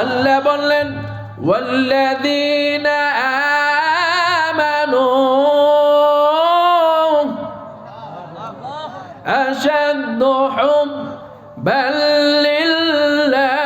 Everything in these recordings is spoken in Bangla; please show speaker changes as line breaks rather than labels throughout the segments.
আল্লাহ বললেন ওয়াল্লাযীনা আমানু আশাদ্দু হুব্বান লিল্লাহ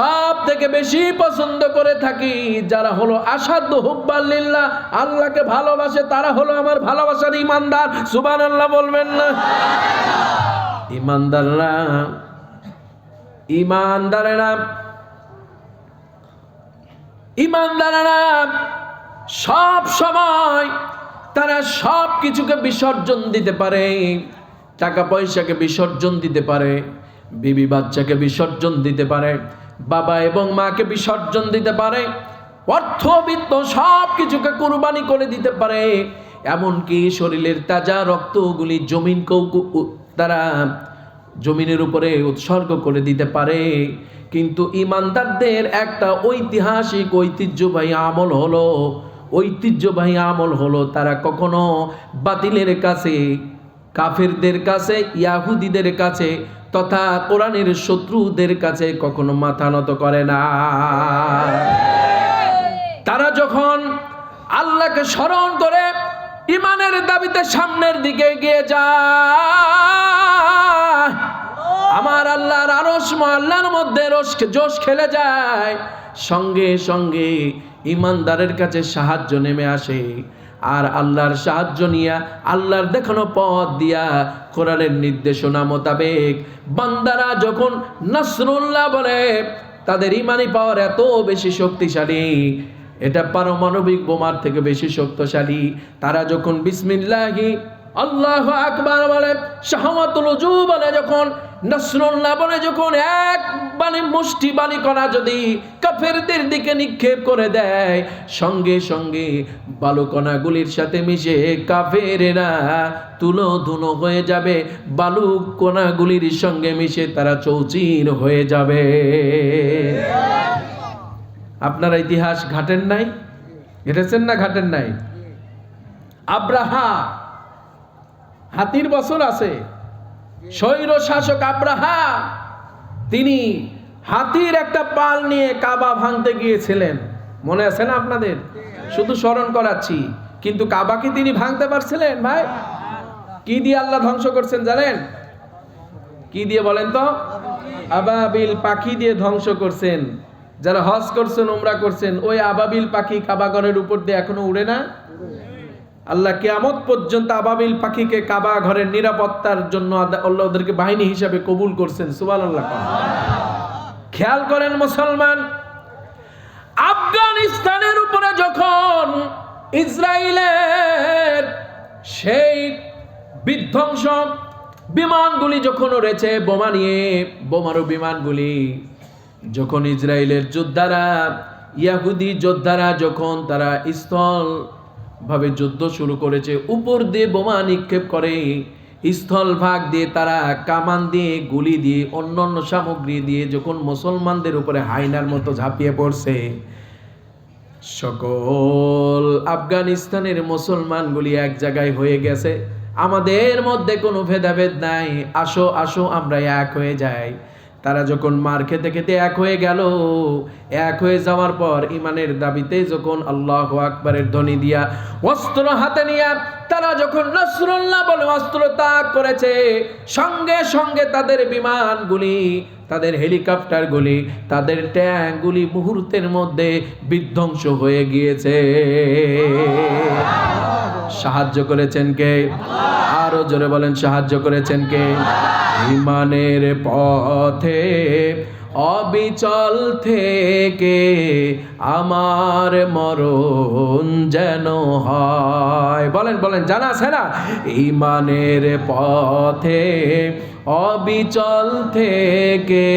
সব থেকে বেশি পছন্দ করে থাকি যারা হলো আসাদ্দু হুব্বান লিল্লাহ, আল্লাহকে ভালোবাসে, তারা হলো আমার ভালোবাসার ঈমানদার। সুবহানাল্লাহ বলবেন না? ঈমানদারেরা সব সময় তারা সব কিছুকে বিসর্জন দিতে পারে, টাকা পয়সাকে বিসর্জন দিতে পারে, বিবি বাচ্চাকে বিসর্জন দিতে পারে, বাবা এবং মাকে বিসর্জন দিতে পারে, অর্থবিত্ত সব কিছুকে কুরবানি করে দিতে পারে, এমনকি শরীরের তাজা রক্তগুলি জমিনকেও তারা জমিনের উপরে উৎসর্গ করে দিতে পারে। কিন্তু ঈমানদারদের একটা ঐতিহ্যবাহী আমল হলো তারা কখনো বাতিলের কাছে, কাফেরদের কাছে, ইয়াহুদীদের কাছে তথা কোরআনের শত্রুদের কাছে কখনো মাথা নত করে না। তারা যখন আল্লাহকে স্মরণ করে ঈমানের দাবিতে সামনের দিকে এগিয়ে যায়, আমার আল্লাহর আরশ মহল্লার মধ্যে জোশ খেলে যায়, সঙ্গে সঙ্গে ঈমানদারের কাছে সাহায্য নেমে আসে। আর আল্লাহর সাহায্য নিয়া, আল্লাহর দেখানো পথ দিয়া, কোরআনের নির্দেশনা মোতাবেক বান্দারা যখন নাসরুল্লাহ বলে, তাদের ঈমানি পাওয়ার এত বেশি শক্তিশালী, এটা পারমাণবিক বোমার থেকে বেশি শক্তিশালী। তারা যখন বিসমিল্লাহি আল্লাহু আকবার বলে, শাহাওয়াতুল উজু বলে, যখন নাসরুল্লাহ বলে, যখন এক মুষ্টি বালি কণা যদি কাফেরদের দিকে নিক্ষেপ করে দেয়, সঙ্গে সঙ্গে বালুকণাগুলির সাথে মিশে কাফেরেরা তুলো-ধুনো হয়ে যাবে, বালু কণাগুলির সঙ্গে মিশে তারা চৌচির হয়ে যাবে। আপনারা ইতিহাস ঘাটেন নাই? ঘেটেছেন না ঘাটেন নাই? আব্রাহা, হাতির বছর আছে, স্বৈর শাসক আব্রাহা, তিনি হাতির একটা পাল নিয়ে কাবা ভাঙতে গিয়েছিলেন। মনে আছে না আপনাদের? শুধু স্মরণ করাচ্ছি। কিন্তু কাবা কি তিনি ভাঙতে পারছিলেন? ভাই, কি দিয়ে আল্লাহ ধ্বংস করছেন জানেন? কি দিয়ে বলেন তো? আবাবিল পাখি দিয়ে ধ্বংস করছেন। যারা হজ করছেন, উমরা করছেন, ওই আবাবিল পাখি কাবা ঘরের উপর দিয়ে এখনো উড়ে না। আল্লাহ কিয়ামত পর্যন্ত আবাবিল পাখিকে কাবা ঘরের নিরাপত্তার জন্য আল্লাহ ওদেরকে বাহিনী হিসাবে কবুল করছেন। সুবহানাল্লাহ। খেয়াল করেন মুসলমান, আফগানিস্তানের উপরে যখন ইসরায়েলের সেই বিধ্বংস বিমানগুলি যখন উড়েছে, বোমা নিয়ে, বোমারু বিমানগুলি, যখন ইসরায়েলের যোদ্ধারা, ইয়াহুদি যোদ্ধারা যখন তারা স্থল ভাবে যুদ্ধ শুরু করেছে, উপর দিয়ে বোমা নিক্ষেপ করে, স্থল ভাগ দিয়ে তারা কামান দিয়ে, গুলি দিয়ে, অন্যান্য সামগ্রী দিয়ে যখন মুসলমানদের উপরে হায়নার মতো ঝাঁপিয়ে পড়ছে, সকল আফগানিস্তানের মুসলমানগুলি এক জায়গায় হয়ে গেছে। আমাদের মধ্যে কোনো ভেদাভেদ নাই, আসো আসো আমরা এক হয়ে যাই। তারা যখন মার খেতে খেতে এক হয়ে গেল, এক হয়ে যাওয়ার পর ঈমানের দাবিতে যখন আল্লাহু আকবারের ধ্বনি দিয়া, অস্ত্র হাতে নিয়ে তারা যখন নাসরুল্লাহ বলে অস্ত্র ত্যাগ করেছে, সঙ্গে সঙ্গে তাদের বিমানগুলি, তাদের হেলিকপ্টারগুলি, তাদের ট্যাঙ্কগুলি মুহূর্তের মধ্যে বিধ্বংস হয়ে গিয়েছে। সাহায্য করেছেন কে? আরো জোরে বলেন, সাহায্য করেছেন কে? ঈমানের পথে অবিচল থেকে আমার মরণ যেন হয়। বলেন বলেন, জানা আছে না? ঈমানের পথে অবিচল থেকে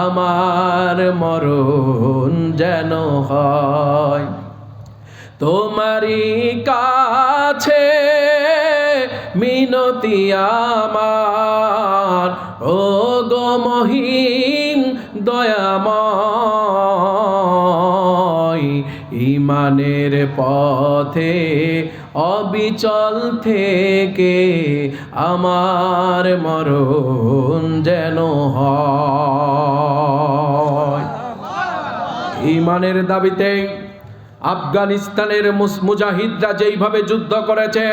আমার মরণ যেন হয়। তোমারই কাছে মিনতি আমার, ও গো মহিম দয়াময়, ঈমান ইমানের পথে অবিচল থেকে আমার মরণ যেন হয়। ইমানের দাবিতে আফগানিস্তানের মুজাহিদরা যেইভাবে যুদ্ধ করেছে,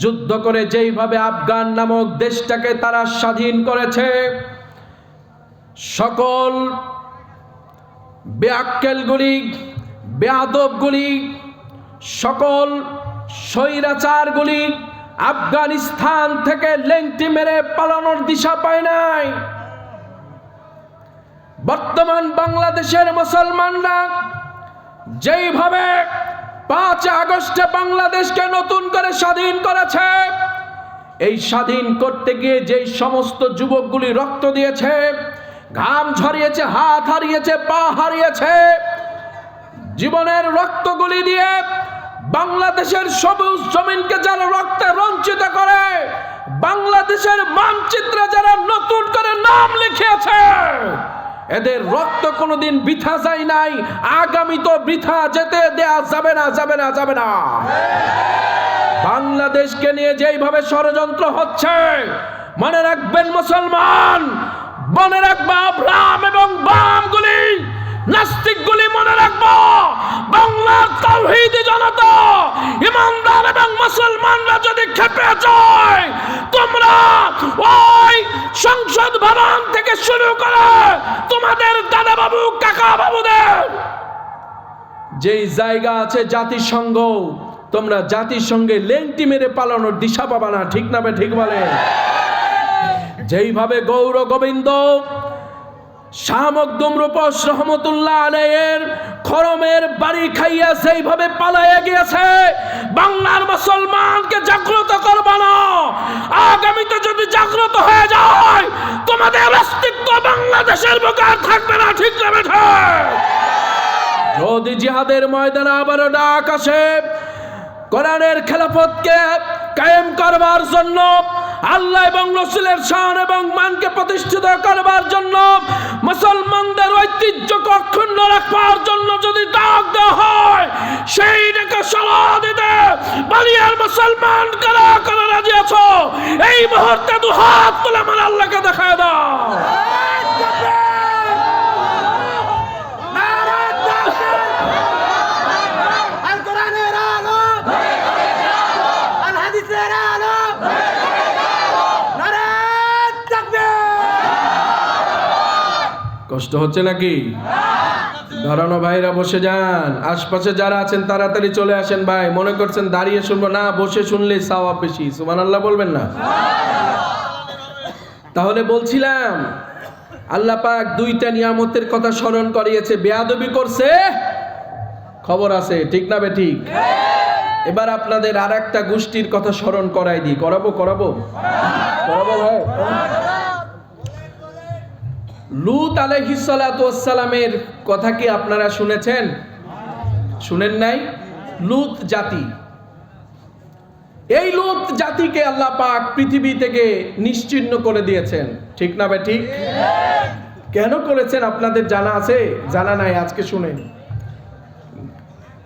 যুদ্ধ করে যেইভাবে আফগান নামক দেশটাকে তারা স্বাধীন করেছে, সকল বেআক্কেলগুলি, বেয়াদবগুলি, সকল স্বৈরাচারগুলি আফগানিস্তান থেকে লেংটি মেরে পালানোর দিশা পায় নাই। বর্তমান বাংলাদেশের মুসলমানরা যেইভাবে 5 আগস্টে বাংলাদেশকে নতুন করে স্বাধীন করেছে, এই স্বাধীন করতে গিয়ে যেই সমস্ত যুবকগুলি রক্ত দিয়েছে, ঘাম ঝরিয়েছে, হাত হারিয়েছে, পা হারিয়েছে, জীবনের রক্তগুলি দিয়ে বাংলাদেশের সবুজ জমিনকে যারা রক্তে রঞ্চিত করে, বাংলাদেশের মানচিত্রে যারা নতুন করে নাম লিখিয়েছে, এদের রক্ত কোনোদিন বৃথা যায় নাই, আগামী তো বৃথা যেতে দেয়া যাবে না, যাবে না, যাবে না। বাংলাদেশকে নিয়ে যেইভাবে ষড়যন্ত্র হচ্ছে, মনে রাখবেন মুসলমান, মনে রাখবো আব্রাহাম এবং বামগুলি, নাস্তিকগুলি মনে রাখবো, বাংলার তাওহীদি জনতা, ইমানদার এবং মুসলমানরা যদি খেপে যায়, তোমরা ওই সংসদ ভবন থেকে শুরু করে তোমাদের দাদা বাবু, কাকা বাবুদের যেই জায়গা আছে জাতিসংঘ, তোমরা জাতিসংঘে লেংটি মেরে পালানোর দিশা পাবা না। ঠিক না? ঠিক বলে। যেইভাবে গৌর গোবিন্দ শাহ মখদুম রূপস রহমতুল্লাহ আলাইহির খরমের বাড়ি খাইয়া সেইভাবে পালাইয়া গিয়েছে, বাংলার মুসলমানকে জাগ্রত করবা না। আগামীতে যদি জাগ্রত হয়ে যায়, তোমাদের অস্তিত্ব বাংলাদেশের বুকে আর থাকবে না। ঠিক না? যদি জিহাদের ময়দানে আবারও ডাক আসে, কোরআনের খেলাফতকে কায়েম করবার জন্য, আল্লাহ এবং রাসূলের শান এবং মানকে প্রতিষ্ঠিত করবার জন্য, মুসলমানদের ঐতিহ্যকে অক্ষুণ্ণ রাখবার জন্য যদি ডাক দেওয়া হয়, সেই ডাকে সাড়া দিতে বালিয়ার মুসলমান কারা কারা রাজি আছো? এই মুহূর্তে দুহাত তুলে আমার আল্লাহকে দেখায় দাও। কষ্ট হচ্ছে নাকি? ধরানো ভাইরা বসে যান, আশপাশে যারা আছেন তাড়াতাড়ি চলে আসেন। ভাই মনে করছেন দাঁড়িয়ে শুনবো না, বসে শুনলে সওয়াব বেশি। সুবহানাল্লাহ বলবেন না? তাহলে বলছিলাম, আল্লাহ পাক 2টা নিয়ামতের কথা স্মরণ করিয়েছে। বেয়াদবি করছে, খবর আছে। ঠিক না ঠিক? এবার আপনাদের আর একটা গোষ্ঠীর কথা স্মরণ করাই দিই। করাবো ভাই। লূত আলাইহিস সালাতু ওয়াস সালামের কথা কি আপনারা শুনেছেন? শুনেন নাই? লূত জাতি, এই লূত জাতিকে আল্লাহ পাক পৃথিবী থেকে নিশ্চিহ্ন করে দিয়েছেন। ঠিক না ঠিক? কেন করেছেন আপনাদের জানা আছে? জানা নাই? আজকে শুনেন।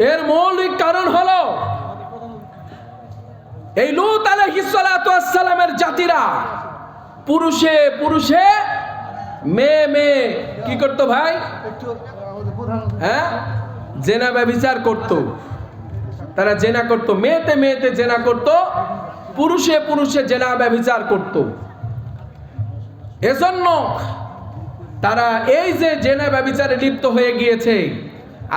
এর মৌলিক কারণ হলো, এই লূত আলাইহিস সালাতু ওয়াস সালামের জাতিরা পুরুষে পুরুষে, মেয়ে মেয়ে কি করতো ভাই? হ্যাঁ, জেনা ব্যভিচার করতো। তারা জেনা করতো, মেয়েতে মেয়েতে জেনা করতো, পুরুষে পুরুষে জেনা ব্যভিচার করতো। এজন্য তারা এই যে জেনা ব্যভিচারে লিপ্ত হয়ে গিয়েছে।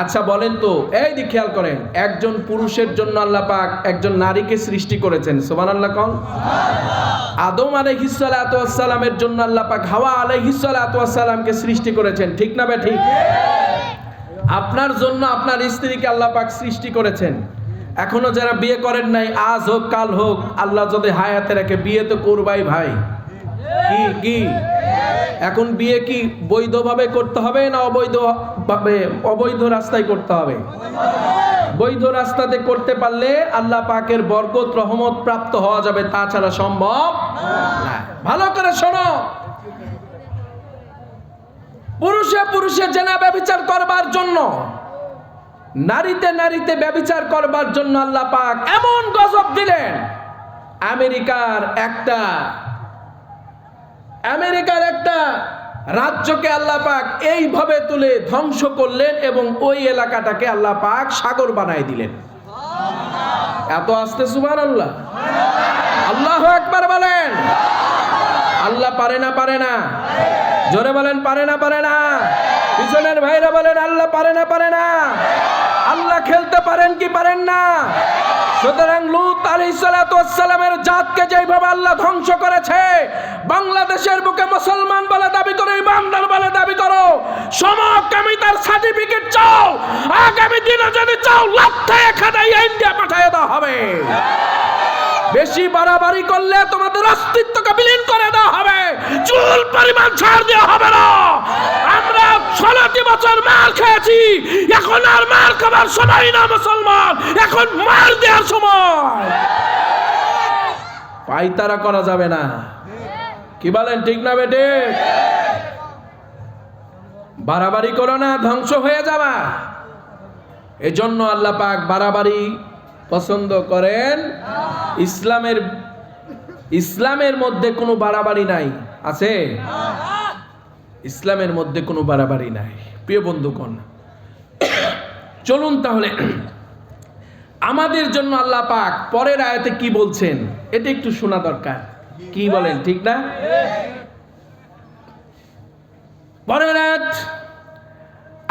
আচ্ছা বলেন তো, এই দিকে খেয়াল করেন, একজন পুরুষের জন্য আল্লাহ পাক একজন নারীকে সৃষ্টি করেছেন। সুবহানাল্লাহ কোন? আদম আলাইহিস সালাতু ওয়াস সালামের জন্য আল্লাহ পাক হাওয়া আলাইহিস সালাতু ওয়াস সালামকে সৃষ্টি করেছেন। ঠিক না ঠিক? আপনার জন্য আপনার স্ত্রীকে আল্লাহ পাক সৃষ্টি করেছেন। এখনো যারা বিয়ে করেন নাই, আজ হোক কাল হোক, আল্লাহ যদি হায়াতে রাখে, বিয়ে তো করবাই ভাই। কি এখন বিয়ে কি বৈধভাবে করতে হবে না অবৈধভাবে, অবৈধ রাস্তায় করতে হবে? বৈধ রাস্তাতে করতে পারলে আল্লাহ পাকের বরকত রহমত প্রাপ্ত হওয়া যাবে, তাছাড়া সম্ভব না। ভালো করে শোনো, পুরুষে পুরুষে জেনা ব্যভিচার করবার জন্য নারীতে নারীতে ব্যভিচার করবার জন্য আল্লাহ পাক এমন গজব দিলেন, আমেরিকার একটা রাজ্যকে আল্লাহ পাক এইভাবে তুলে ধ্বংস করলেন এবং ওই এলাকাটাকে আল্লাহ পাক সাগর বানায় দিলেন। এত আস্তে সুবহানাল্লাহ, আল্লাহু আকবার বলেন। আল্লাহ পারে না? জোরে বলেন পারে না? পিছনের ভাইরা বলেন আল্লাহ পারে না? আল্লাহ খেলতে পারেন কি পারেন না? সুতরাং লূত আলাইহিস সালাতু ওয়াস সালামের জাতকে যেভাবে আল্লাহ ধ্বংস করেছে, বাংলাদেশের বুকে মুসলমান বলে দাবি করো, ইমানদার বলে দাবি করো, সমকামিতার সার্টিফিকেট চাও, আগামী দিনে যদি চাও লাথে খাদাই ইন্ডিয়া পাঠিয়ে দেওয়া হবে। বেশি বাড়াবাড়ি করলে তোমাদের অস্তিত্বকে বিলীন করে দেওয়া হবে, চুল পরিমাণ ছাড় দেওয়া হবে না। আমরা 16টি বছর মার খেয়েছি, এখন আর মার খাবার সময় না মুসলমান, এখন মার দেওয়ার সময়। পাইতারা করা যাবে না, কি বলেন ঠিক না বেটে? বাড়াবাড়ি করো না, ধ্বংস হয়ে যাবা। এজন্য আল্লাহ পাক বাড়াবাড়ি পছন্দ করেন। ইসলামের মধ্যে কোনো বাড়াবাড়ি নাই, আছে? ইসলামের মধ্যে কোনো বাড়াবাড়ি নাই। প্রিয় বন্ধুগণ, চলুন তাহলে আমাদের জন্য আল্লাহ পাক পরের আয়াতে কি বলছেন এটা একটু শোনা দরকার। কি বলেন ঠিক না? পরের আয়াত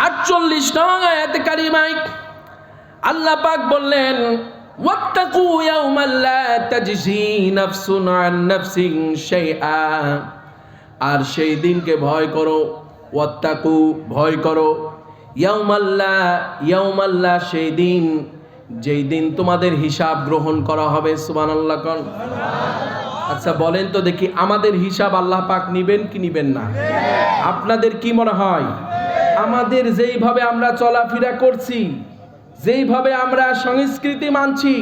48 নং আয়াতে কারিমায় আল্লাহ পাক বললেন, ওয়াত্তাকু ইয়াওমান লা তাজজি নাফসুন আন নাফসিন শাইআ, আর সেই দিনকে ভয় করো। ওয়াত্তাকু ভয় করো, ইয়াওমাল্লাহ সেই দিন, যেই দিন তোমাদের হিসাব গ্রহণ করা হবে। সুবহানাল্লাহ কোন? আচ্ছা বলেন তো দেখি, আমাদের হিসাব আল্লাহ পাক নিবেন কি নিবেন না? আপনাদের কি মনে হয়? আমাদের যেইভাবে আমরা চলাফেরা করছি, যেইভাবে আমরা সংস্কৃতি মানছি,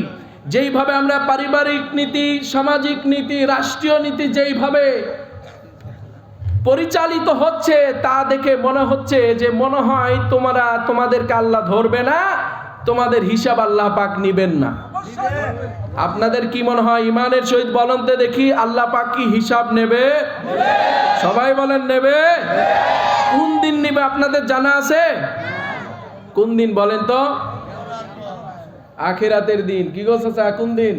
যেইভাবে আমরা পারিবারিক নীতি, সামাজিক নীতি, রাষ্ট্রীয় নীতি যেইভাবে পরিচালিত হচ্ছে, তা দেখে মনে হচ্ছে যে মনে হয় তোমাদেরকে আল্লাহ ধরবে না, তোমাদের হিসাব আল্লাহ পাক নিবেন না। আপনাদের কি মনে হয়? ইমানের সহিত বলেন তো দেখি, আল্লাহ পাক কি হিসাব নেবে? সবাই বলেন নেবে। কোন দিন নেবে আপনাদের জানা আছে? কোন দিন বলেন তো? আখিরাতের দিন। কি গো চাচা, কোন দিন?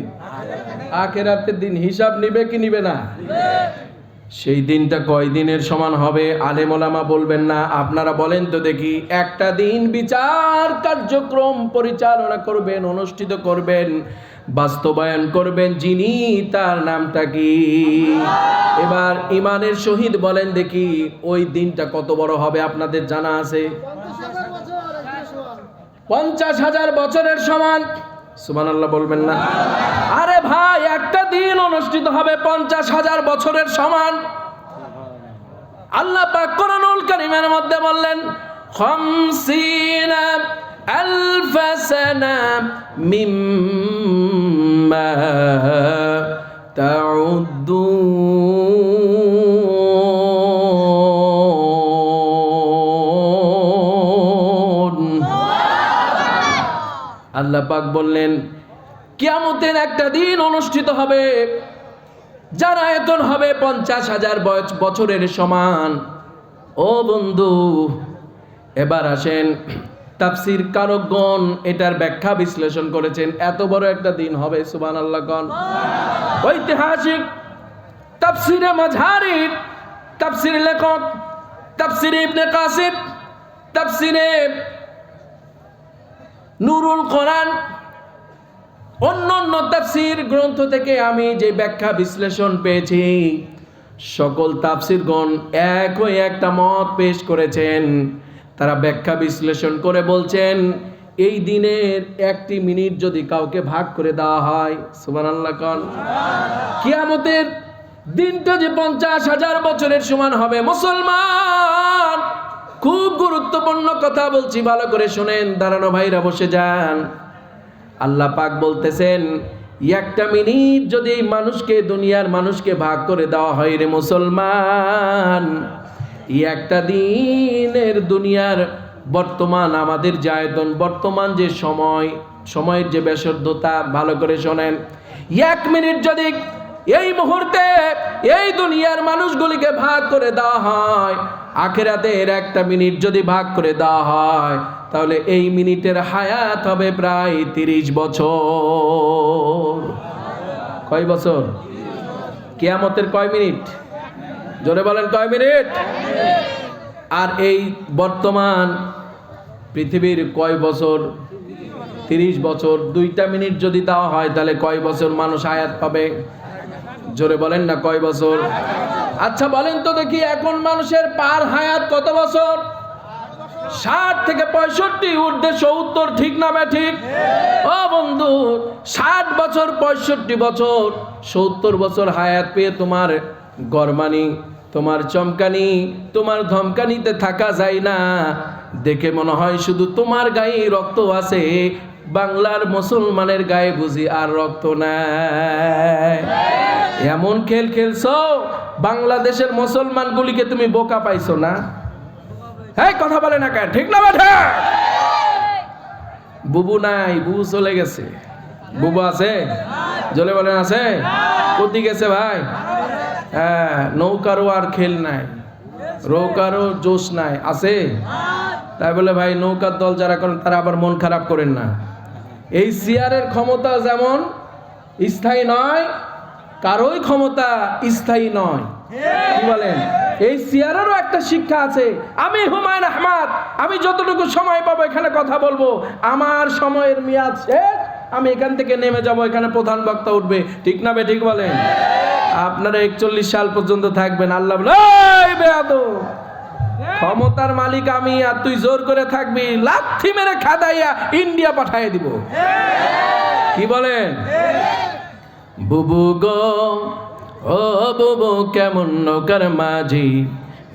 আখিরাতের দিন হিসাব নিবে কি নিবে না? সেই দিনটা কয় দিনের সমান হবে আলেম ওলামা বলবেন না, আপনারা বলেন তো দেখি। একটা দিন বিচার কার্যক্রম পরিচালনা করবেন, অনুষ্ঠিত করবেন, বাস্তবায়ন করবেন যিনি, তার নামটা কি? এবার ইমানের শহীদ বলেন দেখি, ওই দিনটা কত বড় হবে আপনাদের জানা আছে? 50,000 বছরের সমান। সুবহানাল্লাহ বলবেন না? আরে ভাই, একটা দিন অনুষ্ঠিত হবে 50,000 বছরের সমান। আল্লাহ পাক কোরআনুল কারীমের মধ্যে বললেন, 50,000 সানা মিম্মা তাউদ্দুন। আল্লাহ পাক বললেন, কিয়ামতের একটা দিন অনুষ্ঠিত হবে, যার আয়তন হবে 50,000 বছরের সমান। ও বন্ধু, এবার আসেন, তাফসীর কারকগণ এটার ব্যাখ্যা বিশ্লেষণ করেছেন। এত বড় একটা দিন হবে, সুবহানাল্লাহ কোন? ঐতিহাসিক তাফসীরে মাঝহারির তাফসীর লেখক তাফসীর ইবনে কাসির, তাফসীরে নুরুল কোরআন, অন্যান্য তাফসীর গ্রন্থ থেকে আমি যে ব্যাখ্যা বিশ্লেষণ পেয়েছি, সকল তাফসীরগণ এক হয়ে একটা মত পেশ করেছেন। তারা ব্যাখ্যা বিশ্লেষণ করে বলছেন, এই দিনের একটি মিনিট যদি কাউকে ভাগ করে দেওয়া হয়, সুবহানাল্লাহ কোন, কিয়ামতের দিনটা যে 50,000 বছরের সমান হবে। মুসলমান, খুব গুরুত্বপূর্ণ কথা বলছি, ভালো করে শুনেন। দাঁড়ানো ভাইরা বসে যান। আল্লাহ পাক বলতেছেন, একটা মিনিট যদি দুনিয়ার মানুষকে ভাগ করে দেওয়া হয় রে মুসলমান, একটা দিনের দুনিয়ার বর্তমান আমাদের যে আয়তন, বর্তমান যে সময়ের যে বেসর্ধতা, ভালো করে শোনেন। 1 মিনিট যদি এই মুহূর্তে এই দুনিয়ার মানুষগুলিকে ভাগ করে দেওয়া হয়, আখিরাতের 1টা মিনিট যদি ভাগ করে দেওয়া হয়, তাহলে এই মিনিটের হায়াত হবে প্রায় 30 বছর। কয় বছর? কিয়ামতের কয় মিনিট? জোরে বলেন, কয় মিনিট? আর এই বর্তমান পৃথিবীর কয় বছর? 30 বছর। 2টা মিনিট যদি দেওয়া হয়, তাহলে কয় বছর মানুষ হায়াত পাবে? জোরে বলেন না, কয় বছর? আচ্ছা বলেন তো দেখি, এখন মানুষের পার হায়াত কত বছর? 60 থেকে 65, ঊর্ধ্বে 70, ঠিক না বে ঠিক? ও বন্ধু, 60 বছর, 65 বছর, 70 বছর হায়াত পেয়ে তোমার গরমানি, তোমার চমকানি, তোমার ধমকানিতে থাকা যায় না। দেখে মনে হয় শুধু তোমার গায়ে রক্ত আছে, বাংলার মুসলমানের গায়ে বুঝি আর রক্ত নাই। এমন খেল খেলছো, বাংলাদেশের মুসলমানগুলিকে তুমি বোকা পাইছো না? এই কথা বলে না কেন, ঠিক না বেঠা? বুবু নাই, বুবু চলে গেছে। বুবু আছে? জলে বলেন আছে? কোথায় গেছে ভাই? হ্যাঁ, নৌকারও আর খেল নাই, নৌকারও জোশ নাই, আছে? তাই বলে ভাই নৌকার দল যারা করেন তারা আবার মন খারাপ করেন না। এই চেয়ারের ক্ষমতা যেমন স্থায়ী নয়, কারোই ক্ষমতা স্থায়ী নয়। কি বলেন? এই চেয়ারেরও একটা শিক্ষা আছে। আমি হুমায়ুন আহমদ, আমি যতটুকু সময় পাবো এখানে কথা বলবো, আমার সময়ের মেয়াদ শেষ, আমি এখান থেকে নেমে যাব, এখানে প্রধান বক্তা উঠবে, ঠিক না বে ঠিক? বলেন। আপনারা 41 সাল পর্যন্ত থাকবেন। আল্লাহ বলে, এই বেয়াদব, ক্ষমতার মালিক আমি, আর তুই জোর করে থাকবি, লাথি মেরে খাদাইয়া ইন্ডিয়া পাঠিয়ে দিব। কি বলেন? বুবু গো, ও বুবু কেমন নৌকার মাঝি,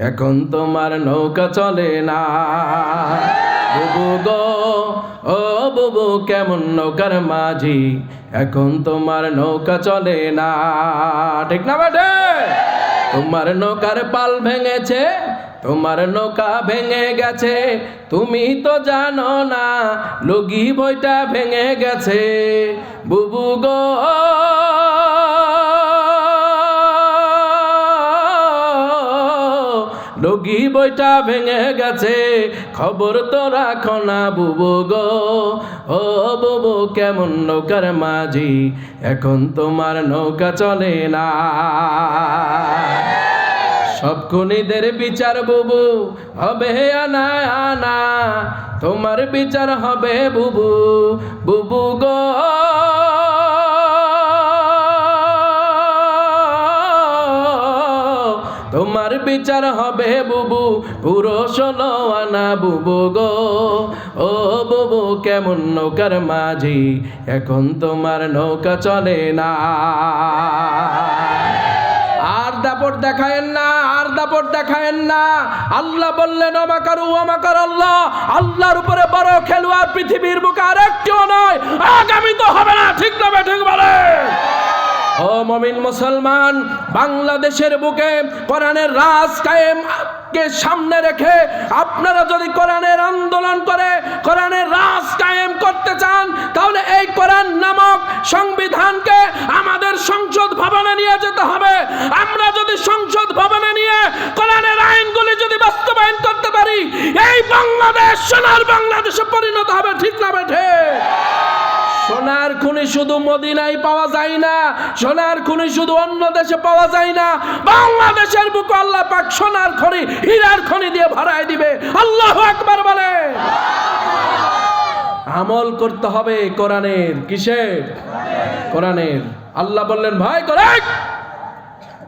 এখন তোমার নৌকা চলে না। বুবু গো, ও বুবু কেমন নৌকার মাঝি, এখন তোমার নৌকা চলে না, ঠিক না বেটে? তোমার নৌকার পাল ভেঙেছে, তোমার নৌকা ভেঙে গেছে, তুমি তো জানো না লগি বইটা ভেঙে গেছে। বুবু গো, লগি বইটা ভেঙে গেছে, খবর তো রাখো না বুবু গো, ও বুবু কেমন নৌকার মাঝি, এখন তোমার নৌকা চলে না। সব খুনিদের বিচার বুবু হবে আনা আনা, তোমার বিচার হবে বুবু, বুবু গো। তোমার বিচার হবে বুবু, পুরো 16 আনা বুবু গো, ও বুবু কেমন নৌকার মাঝি, এখন তোমার নৌকা চলে না। আর দাপট দেখায়েন না, আর দাপট দেখায়েন না। আল্লাহ বললেন, ওমাকারু ওমাকার আল্লাহ, আল্লাহর উপরে বড় খেলোয়াড় পৃথিবীর বুকে আর একটিও নয়, আগামী তো হবে না, ঠিক না ঠিক বলে? ও মুমিন মুসলমান, বাংলাদেশের বুকে কোরআনের রাজ কায়েম কে সামনে রেখে আপনারা যদি কোরআনের আন্দোলন করে কোরআনের রাজ কায়েম করতে চান, তাহলে এই কোরআন নামক সংবিধানকে আমাদের সংসদ ভবনে নিয়ে যেতে হবে। আমরা যদি সংসদ ভবনে নিয়ে কোরআনের আইনগুলি যদি বাস্তবায়ন করতে পারি, এই বাংলাদেশ সোনার বাংলাদেশে পরিণত হবে, ঠিক না বেঠে? সোনার খনি শুধু মদিনায় পাওয়া যায় না, সোনার খনি শুধু অন্য দেশে পাওয়া যায় না, বাংলাদেশের বুকে আল্লাহ পাক সোনার খনি, হীরার খনি দিয়ে ভরায় দিবে। আল্লাহু আকবার বলে। আমল করতে হবে কোরআনের। কিসের? কোরআনের। আল্লাহ বললেন, ভয় করো,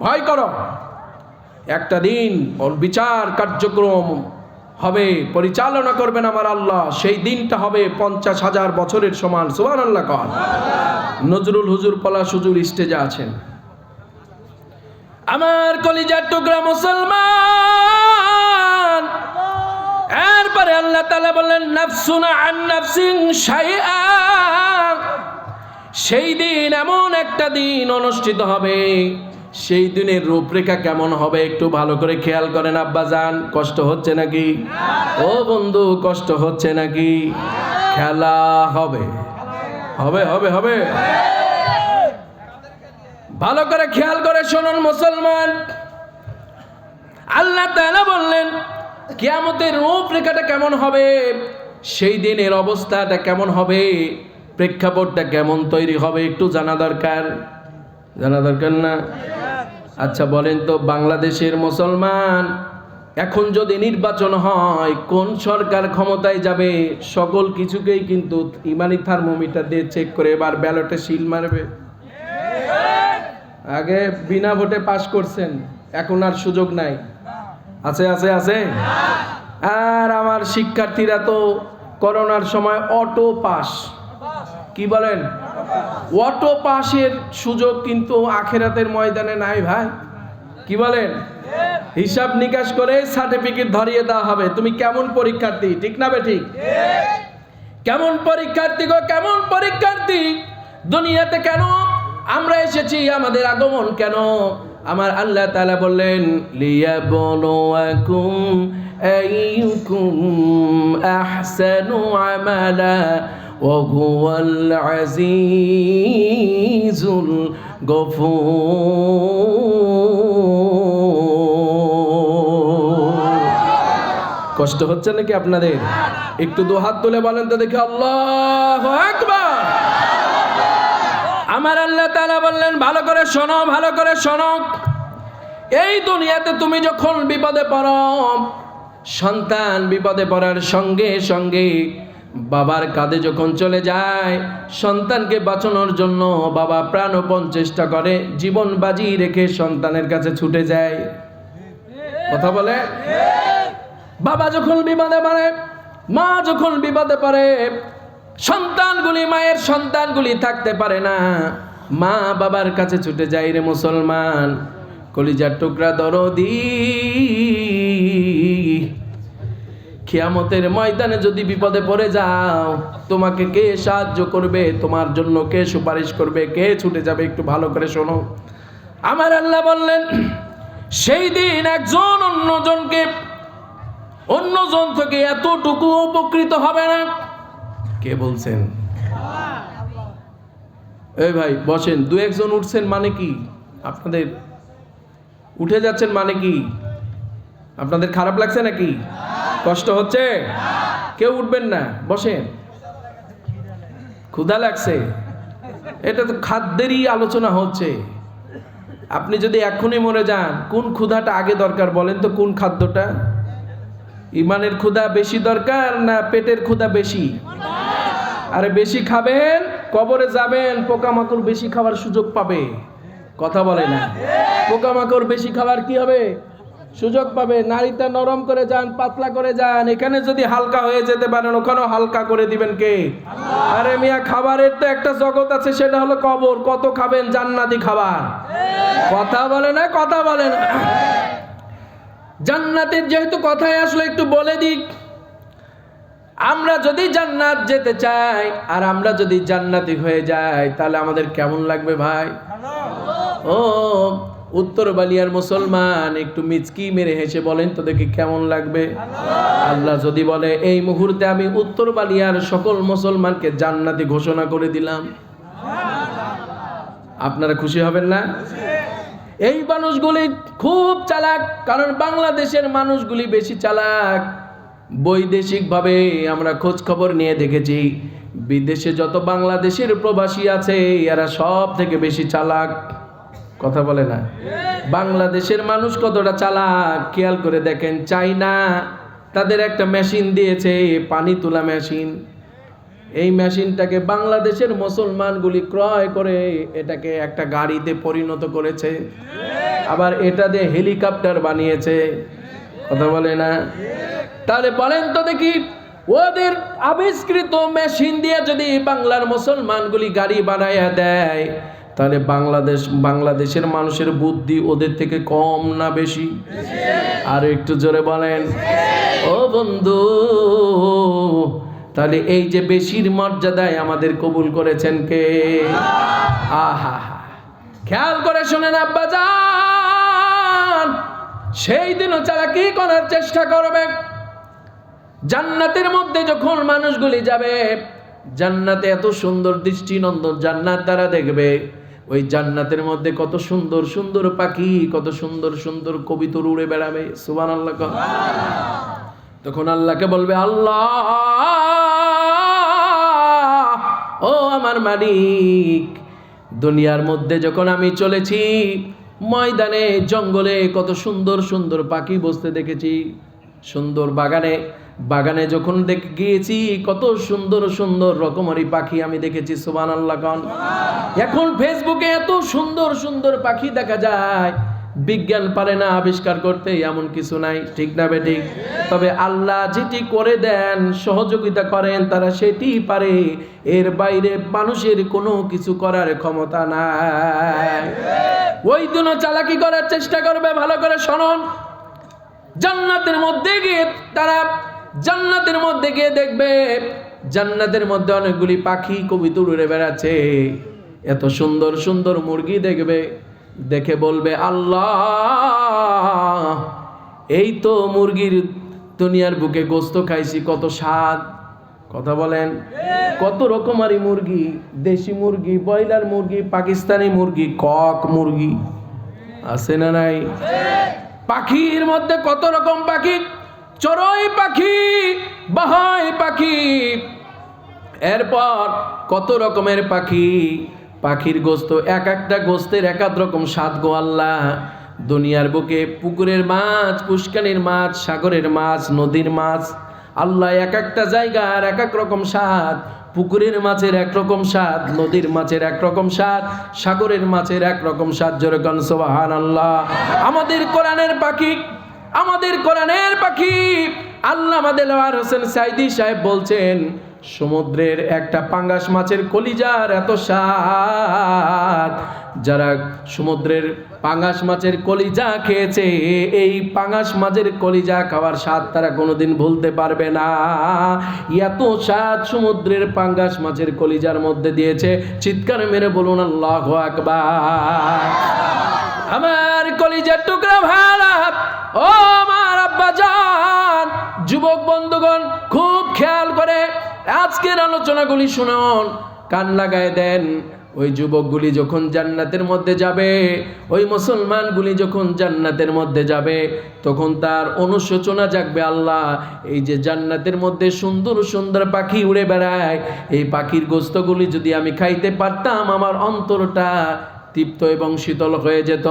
ভয় করো, একটা দিন ওর বিচার কার্যক্রম হবে, পরিচালনা করবেন আমার আল্লাহ, সেই দিনটা হবে 50,000 বছরের সমান। সুবহানাল্লাহ কন। নজরুল হুজুর পলাশ হুজুর স্টেজে আছেন। আমার কলিজার টুকরা মুসলমান, এরপরে আল্লাহ তাআলা বললেন, নাফসুন আন নাফসিন শাইআ, সেই দিন এমন একটা দিন অনুষ্ঠিত হবে, সেই দিনের রূপরেখা কেমন হবে একটু ভালো করে খেয়াল করেন আব্বাজান। কষ্ট হচ্ছে নাকি? ও বন্ধু, কষ্ট হচ্ছে নাকি? খেলা হবে, হবে হবে হবে। ভালো করে খেয়াল করে শুনুন মুসলমান, আল্লাহ তাআলা বললেন কিয়ামতের রূপরেখাটা কেমন হবে, সেই দিনের অবস্থাটা কেমন হবে, প্রেক্ষাপটটা কেমন তৈরি হবে একটু জানা দরকার। জানা দরকার না? আচ্ছা বলেন তো, বাংলাদেশের মুসলমান এখন যদি নির্বাচন হয় কোন সরকার ক্ষমতায় যাবে, সকল কিছুকেই কিন্তু ইমানি থার্মোমিটার দিয়ে চেক করে এবার ব্যালটে সিল মারবে। আগে বিনা ভোটে পাস করছেন, এখন আর সুযোগ নাই। আছে আছে আছে। আর আমার শিক্ষার্থীরা তো করোনার সময় অটো পাস, কি বলেন, অটো পাসের সুযোগ কিন্তু আখিরাতের ময়দানে নাই ভাই। কি বলেন? হিসাব নিকাশ করে সার্টিফিকেট ধরিয়ে দেওয়া হবে তুমি কেমন পরীক্ষার্থী, ঠিক না বে ঠিক? কেমন পরীক্ষার্থী গো, কেমন পরীক্ষার্থী? দুনিয়াতে কেন আমরা এসেছি, আমাদের আগমন কেন? আমার আল্লাহ তাআলা বললেন লিয়াবলুয়াকুম আইয়ুকুম আহসানু আমালা ওয়া হুয়াল আজিজুল গফুর। কষ্ট হচ্ছে নাকি আপনাদের? একটু দু হাত তুলে বলেন তো দেখি আল্লাহু আকবার। আমার আল্লাহ তাআলা বললেন ভালো করে শোনো, ভালো করে শোনো। এই দুনিয়াতে তুমি যখন বিপদে পড়ো, সন্তান বিপদে পড়ার সঙ্গে সঙ্গে বাবার কাঁধে যখন চলে যায়, সন্তানকে বাঁচানোর জন্য বাবা প্রাণপণ চেষ্টা করে, জীবন বাজি রেখে সন্তানের কাছে ছুটে যায়। কথা বলে? বাবা যখন বিপদে পড়ে, মা যখন বিপদে পড়ে, সন্তানগুলি, মায়ের সন্তানগুলি থাকতে পারে না, মা বাবার কাছে ছুটে যায়। রে মুসলমান, কলিজার টুকরা দরদি, কিয়ামতের ময়দানে যদি বিপদে পড়ে যাও, তোমাকে কে সাহায্য করবে, তোমার জন্য কে সুপারিশ করবে, কে ছুটে যাবে একটু ভালো করে শোনো। আমার আল্লাহ বললেন সেই দিন একজন অন্যজন থেকে এতটুকু উপকৃত হবে না। কে বলছেন? এই ভাই বসেন, দু একজন উঠছেন মানে কি? আপনাদের উঠে যাচ্ছেন মানে কি? আপনাদের খারাপ লাগছে নাকি? কষ্ট হচ্ছে? কেউ উঠবেন না, বসেন। ক্ষুধা লাগছে? এটা তো খাদ্যেরই আলোচনা হচ্ছে। আপনি যদি এখনই মরে যান, কোন ক্ষুধাটা আগে দরকার বলেন তো? কোন খাদ্যটা? ইমানের ক্ষুধা বেশি দরকার না পেটের ক্ষুধা বেশি? আরে বেশি খাবেন, কবরে যাবেন, পোকামাকড় বেশি খাওয়ার সুযোগ পাবে। কথা বলে না? পোকামাকড় বেশি খাবার কি হবে? সুযোগ পাবে। নাড়িটা নরম করে যান, পাতলা করে যান, এখানে যদি হালকা হয়ে যেতে পারেন ওখানেও হালকা করে দিবেন কে? আরে মিয়া, খাবারের তো একটা জগৎ আছে, সেটা হলো কবর। কত খাবেন জান্নাতি খাবার? কথা বলে না? কথা বলে না? জান্নাতের যেহেতু কথায় আসলে একটু বলে দিক, আমরা যদি জান্নাত যেতে চাই আর আমরা যদি জান্নাতি হয়ে যাই, তাহলে আমাদের কেমন লাগবে ভাই? ও উত্তর বালিয়ার মুসলমান, একটু মিচকি মেরে হেসে বলেন তো দেখি কেমন লাগবে? আল্লাহ যদি বলে এই মুহূর্তে আমি উত্তর বালিয়ার সকল মুসলমানকে জান্নাতি ঘোষণা করে দিলাম, আপনারা খুশি হবেন না? এই মানুষগুলি খুব চালাক, কারণ বাংলাদেশের মানুষগুলি বেশি চালাক। বৈদেশিক ভাবে আমরা খোঁজ খবর নিয়ে দেখেছি, বিদেশে যত বাংলাদেশের প্রবাসী আছে এরা সব থেকে বেশি চালাক। কথা বলে না? বাংলাদেশের মানুষ কতটা চালাক খেয়াল করে দেখেন। চাইনা তাদের একটা মেশিন দিয়েছে, পানি তোলা মেশিন। এই মেশিনটাকে বাংলাদেশের মুসলমানগুলি ক্রয় করে এটাকে একটা গাড়িতে পরিণত করেছে, আবার এটা দিয়ে হেলিকপ্টার বানিয়েছে। কথা বলে না? তাহলে বলেন তো দেখি, ওদের আবিষ্কৃত মেশিন দিয়ে যদি বাংলার মুসলমানগুলি গাড়ি বানাইয়া দেয়, তাহলে বাংলাদেশের মানুষের বুদ্ধি ওদের থেকে কম না বেশি? আর একটু জোরে বলেন ও বন্ধু। তাহলে এই যে বেশির মর্যাদায় আমাদের কবুল করেছেন কে? আহা, খেয়াল করে শুনেন আব্বাজান, সেই দিনও চালাকি করার চেষ্টা করবে। জান্নাতের মধ্যে যখন মানুষগুলি যাবে, জান্নাতে এত সুন্দর দৃষ্টিনন্দন জান্নাত তারা দেখবে। ওই জান্নাতের মধ্যে কত সুন্দর সুন্দর পাখি, কত সুন্দর সুন্দর কবুতর উড়ে বেড়াবে। সুবহানাল্লাহ। তখন আল্লাহকে বলবে, আল্লাহ ও আমার মালিক, দুনিয়ার মধ্যে যখন আমি চলেছি, ময়দানে জঙ্গলে কত সুন্দর সুন্দর পাখি বসতে দেখেছি, সুন্দর বাগানে যখন গিয়েছি কত সুন্দর সুন্দর রকমারি পাখি আমি দেখেছি। সুবহানাল্লাহ। এখন ফেসবুকে এত সুন্দর সুন্দর পাখি দেখা যায়, বিজ্ঞান পারে না আবিষ্কার করতে, এমন কিছু নাই, ঠিক না বেঠিক? তবে আল্লাহ যেটি করে দেন, সহযোগিতা করেন, তারা সেটি পারে, এর বাইরে মানুষের কোনো কিছু করার ক্ষমতা নাই। ওই দিনও চালাকি করার চেষ্টা করবে। ভালো করে শুনুন, জান্নাতের মধ্যে গিয়ে দেখবে, জান্নাতের মধ্যে অনেকগুলি পাখি কবুতর উড়ে বেড়াচ্ছে, এত সুন্দর সুন্দর মুরগি দেখবে, দেখে বলবে, আল্লাহ এই তো মুরগির দুনিয়ার বুকে গোস্ত খাইছি, কত স্বাদ। কথা বলেন, কত রকমারি মুরগি, দেশি মুরগি, ব্রয়লার মুরগি, পাকিস্তানি মুরগি, কক মুরগি, আছে না নাই? পাখির মধ্যে কত রকম পাখি, চড়ুই পাখি, বাহাই পাখি, এরপর কত রকমের পাখি। পাখির গোস্ত, এক একটা গোস্তের এক এক রকম স্বাদ গো আল্লাহ। দুনিয়ার বুকে পুকুরের মাছ, পুষ্কানির মাছ, সাগরের মাছ, নদীর মাছ, আল্লাহ এক একটা জায়গার এক এক রকম স্বাদ। পুকুরের মাছের এক রকম স্বাদ, নদীর মাছের এক রকম স্বাদ, সাগরের মাছের এক রকম স্বাদ। জোরে গান সুবহানাল্লাহ। আমাদের কোরআনের পাখি আল্লামা দেলোয়ার হোসেন সাইদি সাহেব বলছেন, সমুদ্রের একটা পাঙ্গাস মাছের কলিজার এত স্বাদ, যারা সমুদ্রের পাঙ্গাস মাছের কলিজা খেয়েছে, এই পাঙ্গাস মাছের কলিজা খাওয়ার স্বাদ তারা কোনোদিন ভুলতে পারবে না। এত স্বাদ সমুদ্রের পাঙ্গাস মাছের কলিজার মধ্যে দিয়েছে। চিৎকার মেরে বলুন আল্লাহু আকবার। আমার কলিজার টুকরা ভাইরা, ও আমার আব্বাজান, যুবক বন্ধুগণ, খুব খেয়াল করে আজকের আলোচনাগুলি শুনুন, কান লাগায় দেন। ওই যুবকগুলি যখন জান্নাতের মধ্যে যাবে, ওই মুসলমানগুলি যখন জান্নাতের মধ্যে যাবে, তখন তার অনুশোচনা জাগবে, আল্লাহ এই যে জান্নাতের মধ্যে সুন্দর সুন্দর পাখি উড়ে বেড়ায়, এই পাখির গোস্তগুলি যদি আমি খাইতে পারতাম, আমার অন্তরটা তৃপ্ত এবং শীতল হয়ে যেত,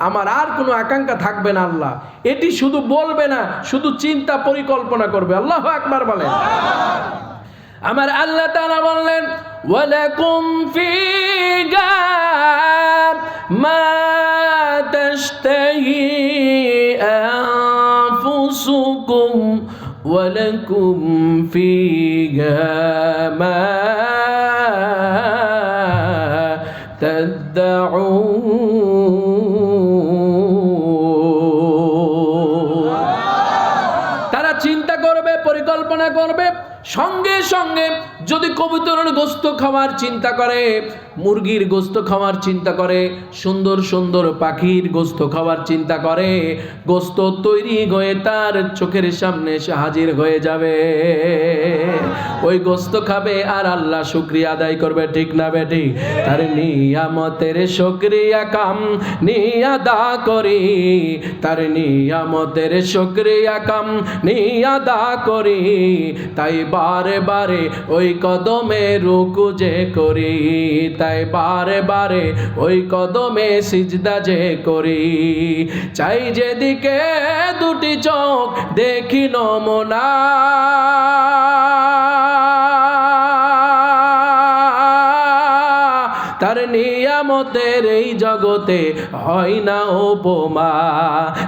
আমার আর কোনো আকাঙ্ক্ষা থাকবে না। আল্লাহ এটি শুধু বলবে না, শুধু চিন্তা পরিকল্পনা করবে। আল্লাহু আকবার বলেন। আমার আল্লাহ তাআলা বললেন, ওয়ালাকুম ফিহা মা তাশতাহি আনফুসুকুম ওয়ালাকুম ফিহা মা তারা চিন্তা করবে, পরিকল্পনা করবে, সঙ্গে সঙ্গে যদি কবুতরের গোস্ত খাওয়ার চিন্তা করে, মুরগির গোস্ত খাওয়ার চিন্তা করে, সুন্দর সুন্দর পাখির গোস্ত খাওয়ার চিন্তা করে, গোস্ত তৈরি হয়ে তার চোখের সামনে এসে হাজির হয়ে যাবে, ওই গোস্ত খাবে আর আল্লাহ শুকরিয়া আদায় করবে, ঠিক না বেটি? তার নিয়ামতের শুকরিয়া কাম নিয়াদা করি, তার নিয়ামতের শুকরিয়া কাম নিয়াদা করি, তাই বারে বারে ওই কদমে রুকু যে করি, তাই বারে বারে ওই কদমে সিজদা যে করি, চাই যেদিকে দুটি চোখ দেখি নমুনা, তার নিয়ামতের এই জগতে হয় না উপমা,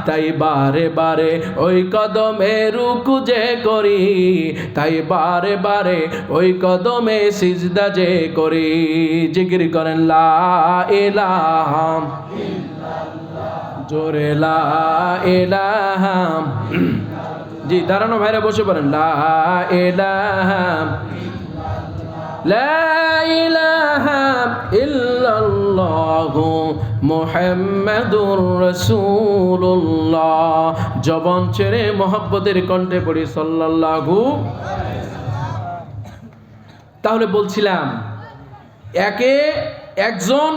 তাই বারে বারে ওই কদমে রুকু যে করি, তাই বারে বারে ওই কদমে সিজদা যে করি। জিকির করেন লা ইলাহা ইল্লাল্লাহ, জোরে লা ইলাহা। জি দাঁড়ানো ভাইরা বসে পড়েন। লা ইলাহা লা ইলাহা ইল্লাল্লাহু মুহাম্মাদুর রাসূলুল্লাহ। জবান ছেড়ে মহব্বতের কণ্ঠে পড়ি সাল্লাল্লাহু। তাহলে বলছিলাম, একজন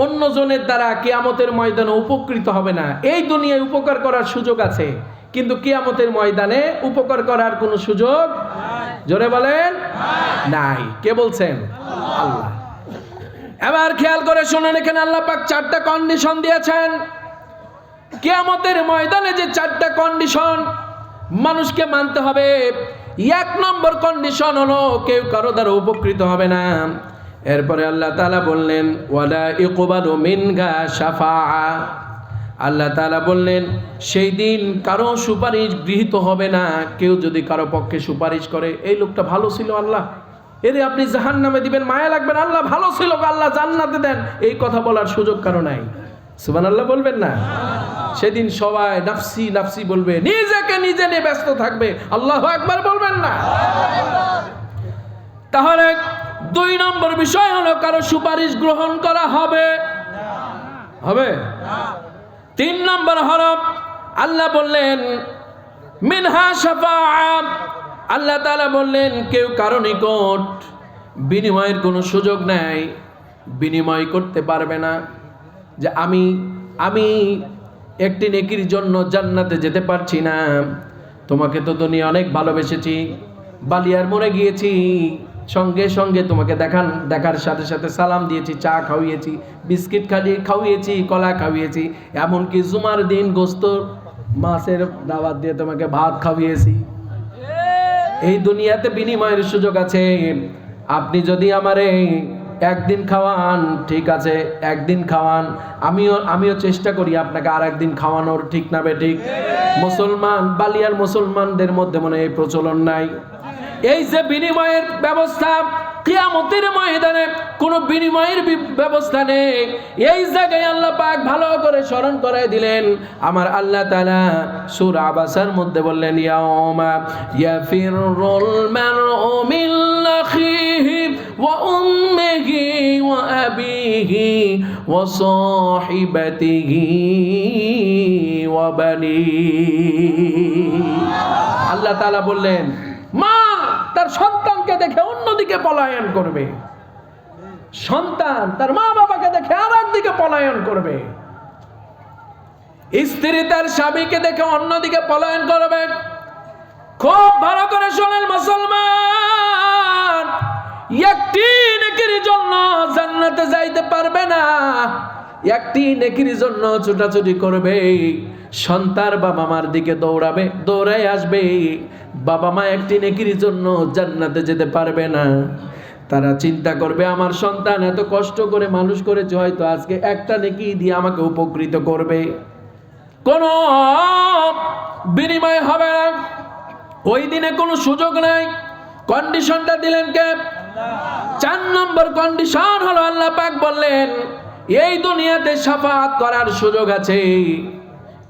অন্যজনের দ্বারা কিয়ামতের ময়দানে উপকৃত হবে না। এই দুনিয়ায় উপকার করার সুযোগ আছে, কিন্তু কিয়ামতের ময়দানে উপকার করার কোনো সুযোগ জোরে বলেন নাই। কে বলছেন? আল্লাহ। এবার খেয়াল করে শুনেন, এখানে আল্লাহ পাক 4টা কন্ডিশন দিয়েছেন। কিয়ামতের ময়দানে যে 4টা কন্ডিশন মানুষকে মানতে হবে। 1 নম্বর কন্ডিশন হলো কেউ কারো দ্বারা উপকৃত হবে না। এরপরে আল্লাহ তাআলা বললেন ওয়ালা ইকবালু মিনহা শাফাআ। আল্লাহ তাআলা বললেন সেই দিন কারো সুপারিশ গৃহীত হবে না। কেউ যদি কারো পক্ষে সুপারিশ করে, এই লোকটা ভালো ছিল আল্লাহ, এরে আপনি জাহান্নামে দিবেন, মায়া লাগবেন, আল্লাহ ভালো ছিল, আল্লাহ জান্নাতে দেন, এই কথা বলার সুযোগ কারো নাই। সুবহানাল্লাহ বলবেন না? সেদিন সবাই নাফসি নাফসি বলবে, নিজেকে নিজে নিয়ে ব্যস্ত থাকবে। আল্লাহু আকবার বলবেন না? তাহলে 2 নম্বর বিষয় হলো কারো সুপারিশ গ্রহণ করা হবে হবে 3 নম্বর হলো আল্লাহ বললেন মিনহা শাফাআ। আল্লাহ তাআলা বললেন কেউ কারো নিকট বিনিময়ের কোনো সুযোগ নাই, বিনিময় করতে পারবে না। যে আমি একটি নেকির জন্য জান্নাতে যেতে পারছি না, তোমাকে তো দুনিয়া অনেক ভালোবেসেছি, বালিয়ার মরে গিয়েছি, সঙ্গে সঙ্গে তোমাকে দেখার সাথে সাথে সালাম দিয়েছি, চা খাওয়িয়েছি, বিস্কিট খাওয়িয়েছি, কলা খাওয়িয়েছি, এমনকি জুমার দিন গোস্ত মাছের দাওয়াত দিয়ে তোমাকে ভাত খাওয়িয়েছি। এই দুনিয়াতে বিনিময়ের সুযোগ আছে। আপনি যদি আমারে একদিন খাওয়ান, ঠিক আছে, একদিন খাওয়ান, আমিও চেষ্টা করি আপনাকে আর একদিন খাওয়ানোর, ঠিক না বেঠিক? মুসলমান, বালিয়ার মুসলমানদের মধ্যে মনে এই প্রচলন নাই। এই যে বিনিময়ের ব্যবস্থা, কিয়ামতের ময়দানে কোনো বিনিময়ের ব্যবস্থা নেই। এই জায়গায় আল্লাহ পাক ভালো করে স্মরণ করায় দিলেন। আমার আল্লাহ তাআলা সূরা আবাসার মধ্যে বললেন ইয়াউমা ইয়াফিরুল মারউ মিন আখিহি ওয়া উম্মিহি ওয়া আবিহি ওয়া সাহিবাতিহি ওয়া বানিহি। আল্লাহ তাআলা বললেন মা তার সন্তানকে দেখে অন্যদিকে পলায়ন করবে, সন্তান তার মা বাবাকে দেখে আর একদিকে পলায়ন করবে, স্ত্রী তার স্বামীকে দেখে অন্যদিকে পলায়ন করবে। খুব ভালো করে শোনেন মুসলমান, একটি নেকির জন্য জান্নাতে যাইতে পারবে না, একটি নেকির জন্য ছোটাছুটি করবে, সন্তান বাবা মার দিকে দৌড়াবে, দৌড়াই আসবে। বাবা মা একটি নেকির জন্য জান্নাতে যেতে পারবে না। তারা চিন্তা করবে আমার সন্তান এত কষ্ট করে মানুষ করেছে, হয়তো আজকে একটা নেকি দিয়ে আমাকে উপকৃত করবে। কোনো বিনিময় হবে না, ওই দিনে কোনো সুযোগ নাই। কন্ডিশনটা দিলেন কে? 4 নম্বর কন্ডিশন হলো আল্লাহ পাক বললেন এই দুনিয়াতে শাফাআত করার সুযোগ আছে,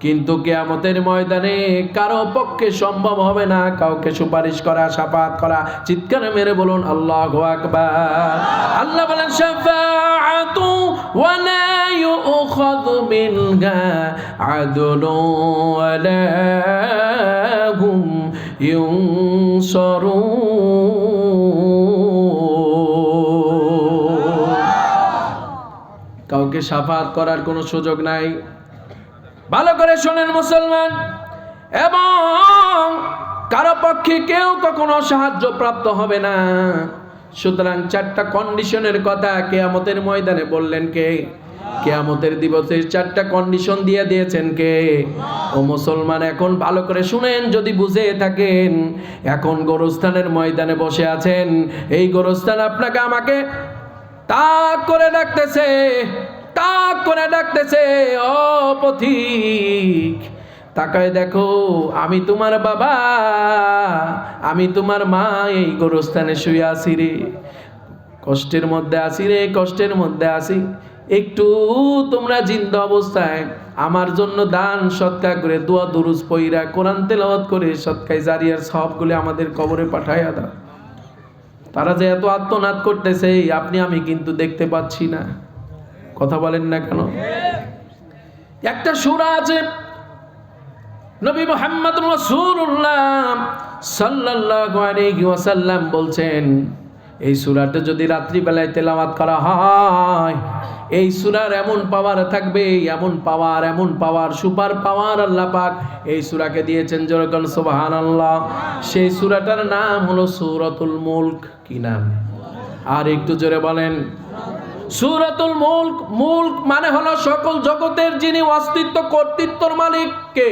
কিন্তু কিয়ামতের ময়দানে কারো পক্ষে সম্ভব হবে না কাউকে সুপারিশ করা, শাফাআত করা। চিৎকার মেরে বলুন আল্লাহু আকবার। আল্লাহ বলেন শাফাআতু ওয়া লা ইউখাযু মিনহা আদলু ওয়া লা হুম ইউনসারুন। কাউকে শাফাআত করার কোনো সুযোগ নাই। ভালো করে শোনেন মুসলমান, এবং কারো পক্ষে কেউ কখনো সাহায্য প্রাপ্ত হবে না। সুতরাং 4টা কন্ডিশনের কথা কিয়ামতের ময়দানে বললেন কে? কিয়ামতের দিবসে 4টা কন্ডিশন দিয়ে দিয়েছেন কে? ও মুসলমান, এখন ভালো করে শুনেন, যদি বুঝে থাকেন। এখন গোরস্থানের ময়দানে বসে আছেন, এই গোরস্থান আপনাকে আমাকে তাক করে ডাকতেছে, তাক করে ডাকতেছে, ও পথিক তাকায় দেখো, আমি তোমার বাবা, আমি তোমার মা এই গোরস্থানে শুয়ে আছি রে, কষ্টের মধ্যে আছি রে, কষ্টের মধ্যে আছি। একটু তোমরা জিন্দা অবস্থায় আমার জন্য দান সৎকার করে, দোয়া দুরুজ পইরা, কোরআন তেলাওয়াত করে সৎকায় জারিয়ার সবগুলো আমাদের কবরে পাঠাইয়া দাও। তারা যে এত আত্মনাদ করতেছে আপনি আমি কিন্তু দেখতে পাচ্ছি না। কথা বলেন না কেন? একটা সূরা আছে নবী মুহাম্মদ রাসূলুল্লাহ সাল্লাল্লাহু আলাইহি ওয়াসাল্লাম বলছেন, এই সূরাটা যদি রাত্রি বেলায় তেলাওয়াত করা হয়, এই সূরার এমন পাওয়ার থাকবে, এমন পাওয়ার সুপার পাওয়ার আল্লাহ পাক এই সূরাকে দিয়েছেন। যেরকম সুবহানাল্লাহ। সেই সূরাটার নাম হলো সূরাতুল মুলক। কি নাম? আর একটু জোরে বলেন। সূরাতুল মুলক। মুলক মানে হলো সকল জগতের যিনি অস্তিত্ব কর্তৃত্বর মালিক। কে?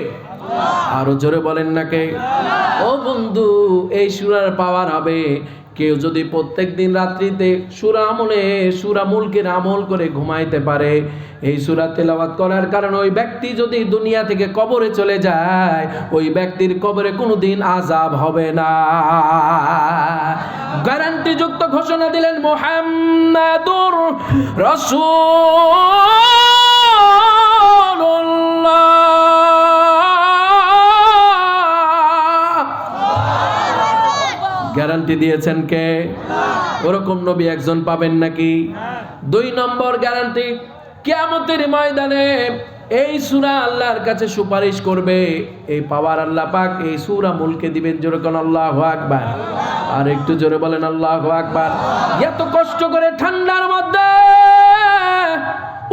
আরো জোরে বলেন না কে? ও বন্ধু, এই সূরার পাওয়ার হবে, কেউ যদি প্রত্যেক দিন রাত্রিতে সূরা মুলকের আমল করে ঘুমাইতে পারে, এই সূরা তেলাওয়াত করার কারণে ওই ব্যক্তি যদি দুনিয়া থেকে কবরে চলে যায়, ওই ব্যক্তির কবরে কোনোদিন আযাব হবে না। গ্যারান্টি যুক্ত ঘোষণা দিলেন মুহাম্মাদুর রাসূলুল্লাহ। গ্যারান্টি দিয়েছেন কে? ওরকম নবী একজন পাবেন নাকি? 2 নম্বর গ্যারান্টি, কিয়ামতের ময়দানে এই সূরা আল্লাহর কাছে সুপারিশ করবে। এই পাওয়ার আল্লাহ পাক এই সূরা মুলকে দিবেন। যেরকম আল্লাহু আকবার। আর একটু জোরে বলেন আল্লাহু আকবার। এত কষ্ট করে ঠান্ডার মধ্যে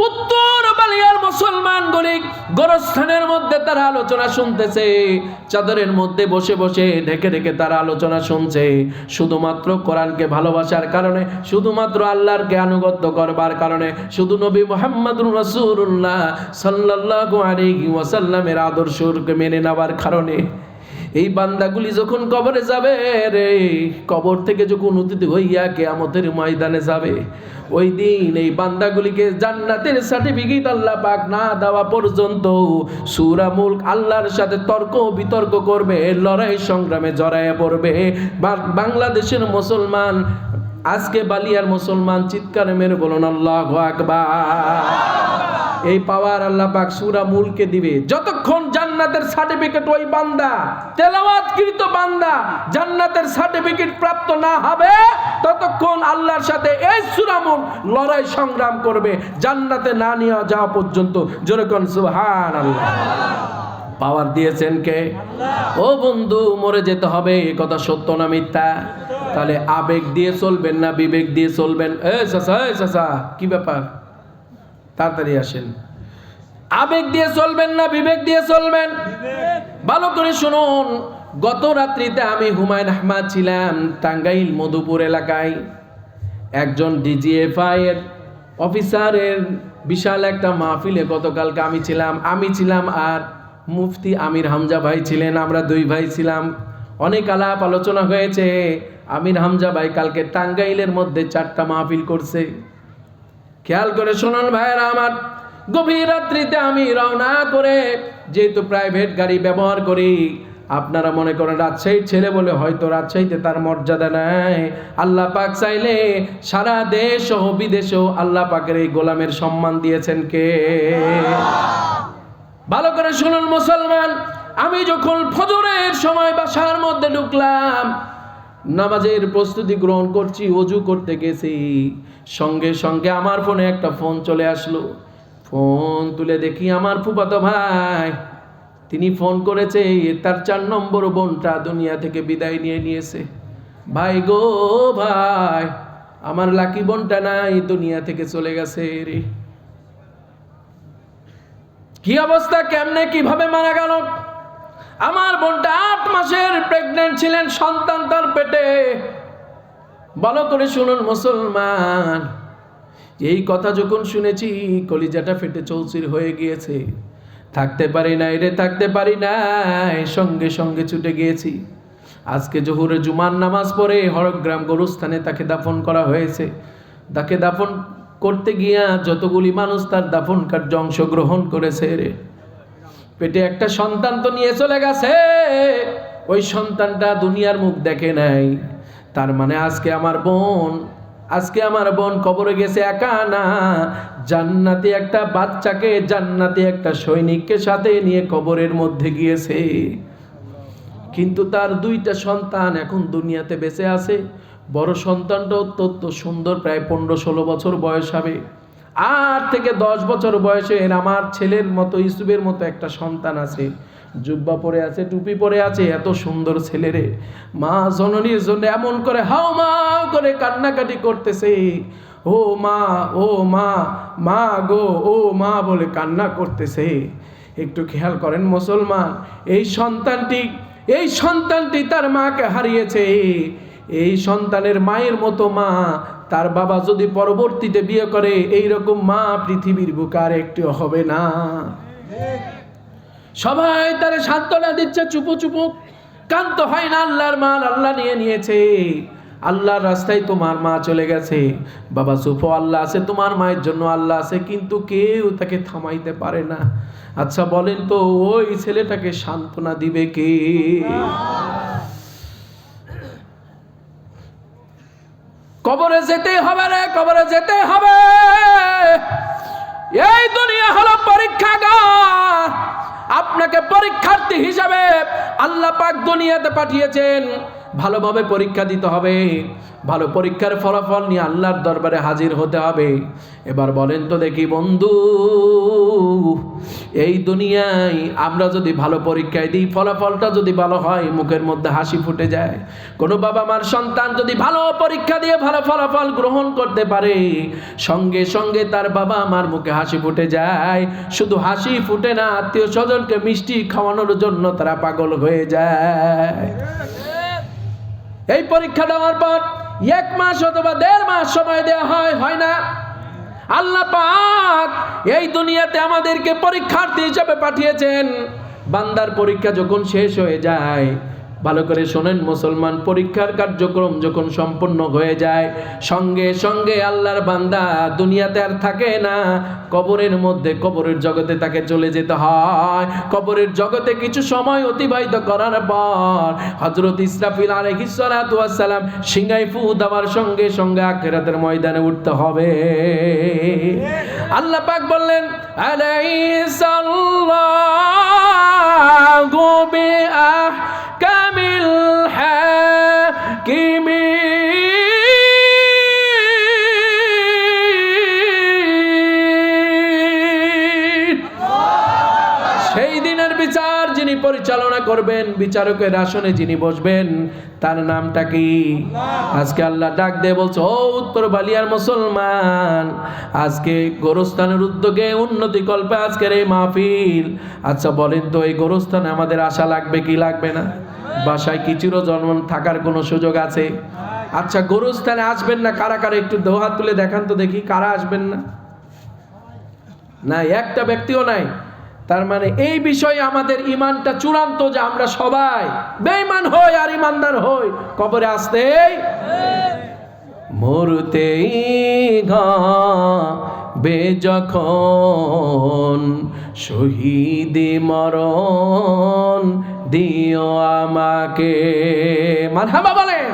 উত্তর বালিয়ার মুসলমানগুলি গোরস্থানের মধ্যে তারা আলোচনা শুনতেছে, চাদরের মধ্যে বসে বসে ঢেকে ঢেকে তারা আলোচনা শুনছে, শুধুমাত্র কোরআনকে ভালোবাসার কারণে, শুধুমাত্র আল্লাহরকে আনুগত্য করবার কারণে, শুধু নবী মুহাম্মদুর রাসূলুল্লাহ সাল্লাল্লাহু আলাইহি ওয়াসাল্লামের আদর্শকে মেনে নেওয়ার কারণে এই বান্দাগুলি যখন কবরে যাবে রে, কবর থেকে যখন উত্থিত হইয়া কিয়ামতের ময়দানে যাবে, ওই দিন এই বান্দাগুলিকে জান্নাতের সার্টিফিকেট আল্লাহ পাক না দেওয়া পর্যন্ত সূরা মুলক আল্লাহর সাথে তর্ক বিতর্ক করবে, লড়াই সংগ্রামে জড়ায় পড়বে। বাংলাদেশের মুসলমান, আজকে বালিয়ার মুসলমান চিৎকারে মেরে বলুন আল্লাহু আকবার। এই পাওয়ার আল্লাহ পাক সূরা মুলকে দিবে। যতক্ষণ জান্নাতের সার্টিফিকেট ওই বান্দা, তেলাওয়াতকৃত বান্দা জান্নাতের সার্টিফিকেট প্রাপ্ত না হবে, ততক্ষণ আল্লাহর সাথে এই সূরা মুলক লড়াই সংগ্রাম করবে জান্নাতে না নিয়ে যাওয়া পর্যন্ত। জোরে কোন সুবহানাল্লাহ। পাওয়ার দিয়েছেন কে? ও বন্ধু, মরে যেতে হবে, এ কথা সত্য না মিথ্যা? তাহলে আবেগ দিয়ে চলবেন না বিবেক দিয়ে চলবেন? এই চাচা কি ব্যাপার? তাড়াতাড়ি আসেন। আবেগ দিয়ে চলবেন না বিবেক দিয়ে চলবেন? ভালো করে শুনুন। গত রাত্রিতে আমি হুমায়ুন আহমদ ছিলাম টাঙ্গাইল মধুপুর এলাকায়। একজন ডিজিএফআই এর অফিসারের বিশাল একটা মাহফিলে গতকালকে আমি ছিলাম আর মুফতি আমির হামজা ভাই ছিলেন। আমরা 2 ভাই ছিলাম। অনেক আলাপ আলোচনা হয়েছে। আমির হামজা ভাই কালকে টাঙ্গাইলের মধ্যে 4টা মাহফিল করছে। খেয়াল করে শুনুন ভাইরা আমার, গভীর রাত্রিতে আমি রওনা করে, যেহেতু প্রাইভেট গাড়ি ব্যবহার করি, আপনারা মনে করেন রাজশাহীর ছেলে বলে হয়তো রাজশাহীতে তার মর্যাদা নাই। আল্লাহ পাক চাইলে সারা দেশ ও বিদেশেও আল্লাহ পাকের এই গোলামের সম্মান দিয়েছেন কে? ভালো করে শুনুন মুসলমান, আমি যখন ফজরের সময় বাসার মধ্যে ঢুকলাম, নামাজের প্রস্তুতি গ্রহণ করছি, ওযু করতে গেছি, সঙ্গে সঙ্গে আমার ফোনে একটা ফোন চলে আসলো। ফোন তুলে দেখি আমার ফুফাতো ভাই, তিনি ফোন করেছে, তার 4 নম্বর বোনটা দুনিয়া থেকে বিদায় নিয়ে নিয়েছে। ভাই গো ভাই, আমার লাকি বোনটা নাই, দুনিয়া থেকে চলে গেছে রে। কি অবস্থা, কেমনে কিভাবে মারা গেল? আমার বোনটা 8 মাসের প্রেগন্যান্ট ছিলেন, সন্তান তার পেটে। ভালো করে শুনুন মুসলমান, এই কথা যখন শুনেছি কলিজাটা ফেটে চৌচির হয়ে গিয়েছে। থাকতে পারি নাই রে, থাকতে পারি নাই, সঙ্গে সঙ্গে ছুটে গিয়েছি। আজকে জোহরে জুমার নামাজ পড়ে হরগ্রাম গোরস্থানে তাকে দাফন করা হয়েছে। তাকে দাফন করতে গিয়া যতগুলি মানুষ তার দাফন কার্যে অংশগ্রহণ করেছে রে, পেটে একটা সন্তান তো নিয়ে চলে গেছে, ওই সন্তানটা দুনিয়ার মুখ দেখে নাই। তার মানে আজকে আমার বোন কবরে গেছে একা না, জান্নাতি একটা বাচ্চাকে, জান্নাতি একটা সৈনিককে সাথে নিয়ে কবরের মধ্যে গিয়েছে। কিন্তু তার 2টা সন্তান এখন দুনিয়াতে বেঁচে আছে। বড় সন্তানটা অত্যন্ত সুন্দর, প্রায় 15-16 বছর বয়স হবে। 8 থেকে 10 বছর বয়সের আমার ছেলের মতো, ইউসুফের মতো একটা সন্তান আছে, জুব্বা পরে আছে, টুপি পরে আছে, এত সুন্দর ছেলেরে মা জননীর জন্য এমন করে হাউমাউ করে কান্নাকাটি করতেছে। ও মা, ও মা, মা গো, ও মা বলে কান্না করতেছে। একটু খেয়াল করেন মুসলমান, এই সন্তানটি তার মাকে হারিয়েছে। এই সন্তানের মায়ের মতো মা তার বাবা যদি পরবর্তীতে বিয়ে করে, এইরকম মা পৃথিবীর বুকে আর একটিও হবে না। সবাই তারে সান্ত্বনা দিচ্ছে, চুপু চুপু, কান্ত হয় না, আল্লাহর মাল আল্লাহ নিয়ে নিয়েছে, আল্লাহর রাস্তায় তোমার মা চলে গেছে। বাবা চুপো, আল্লাহ আছে, তোমার মায়ের জন্য আল্লাহ আছে, কিন্তু কেউ তাকে থামাইতে পারে না। আচ্ছা বলেন তো, ওই ছেলেটাকে সান্ত্বনা দিবে কে? কবরে যেতে হবে রে, কবরে যেতে হবে। এই দুনিয়া হলো পরীক্ষাগার। আপনাকে পরীক্ষার্থী হিসাবে আল্লাহ পাক দুনিয়াতে পাঠিয়েছেন, ভালোভাবে পরীক্ষা দিতে হবে, ভালো পরীক্ষার ফলাফল নিয়ে আল্লাহর দরবারে হাজির হতে হবে। এবার বলেন তো দেখি বন্ধু, এই দুনিয়ায় আমরা যদি ভালো পরীক্ষায় দিই, ফলাফলটা যদি ভালো হয়, মুখের মধ্যে হাসি ফুটে যায়। কোনো বাবা মার সন্তান যদি ভালো পরীক্ষা দিয়ে ভালো ফলাফল গ্রহণ করতে পারে, সঙ্গে সঙ্গে তার বাবা মার মুখে হাসি ফুটে যায়। শুধু হাসি ফুটে না, আত্মীয় স্বজনকে মিষ্টি খাওয়ানোর জন্য তারা পাগল হয়ে যায়। এই পরীক্ষা দেওয়ার পর 1 মাস অথবা 1.5 মাস সময় দেওয়া হয় না? আল্লাহ পাক এই দুনিয়াতে আমাদেরকে পরীক্ষার্থী হিসেবে পাঠিয়েছেন। বান্দার পরীক্ষা যখন শেষ হয়ে যায়, ভালো করে শোনেন মুসলমান, পরীক্ষার কার্যক্রম যখন সম্পন্ন হয়ে যায়, সঙ্গে সঙ্গে আল্লাহর বান্দা দুনিয়াতে আর থাকে না, কবরের মধ্যে, কবরের জগতে তাকে চলে যেতে হয়। কবরের জগতে কিছু সময় অতিবাহিত করার পর হযরত ইসরাফিল আলাইহিস সালাতু ওয়াস সালাম সিংহায় ফু দেওয়ার সঙ্গে সঙ্গে আখিরাতের ময়দানে উঠতে হবে। আল্লাহ পাক বললেন, আলাইহিসসালাতু বিআহকামিল হাকিমিন। সেই দিনের বিচার যিনি পরিচালনা করবেন, বিচারকের আসনে যিনি বসবেন, তার নামটা কি? আজকে আল্লাহ ডাক দিয়ে বলছে, ও উত্তর বালিয়ার মুসলমান, আজকে গোরস্থানের উদ্যোগে উন্নতি কল্পে আজকের এই মাহফিল। আচ্ছা বলেন তো, এই গোরস্থানে আমাদের আশা লাগবে কি লাগবে না? বাসায় কি চিরজন্ম থাকার কোনো সুযোগ আছে? আচ্ছা গোরস্থানে আসবেন না কারা কারা, একটু দোহাত তুলে দেখান তো দেখি, কারা আসবেন না? না, একটা ব্যক্তিও নাই। তার মানে এই বিষয়ে আমাদের ইমানটা চূড়ান্ত, যে আমরা সবাই বেঈমান হই আর ইমানদার হই কবরে আসতেই মরতেই বে যখন শহীদি মরণ দিও আমাকে। মারহাবা বলেন।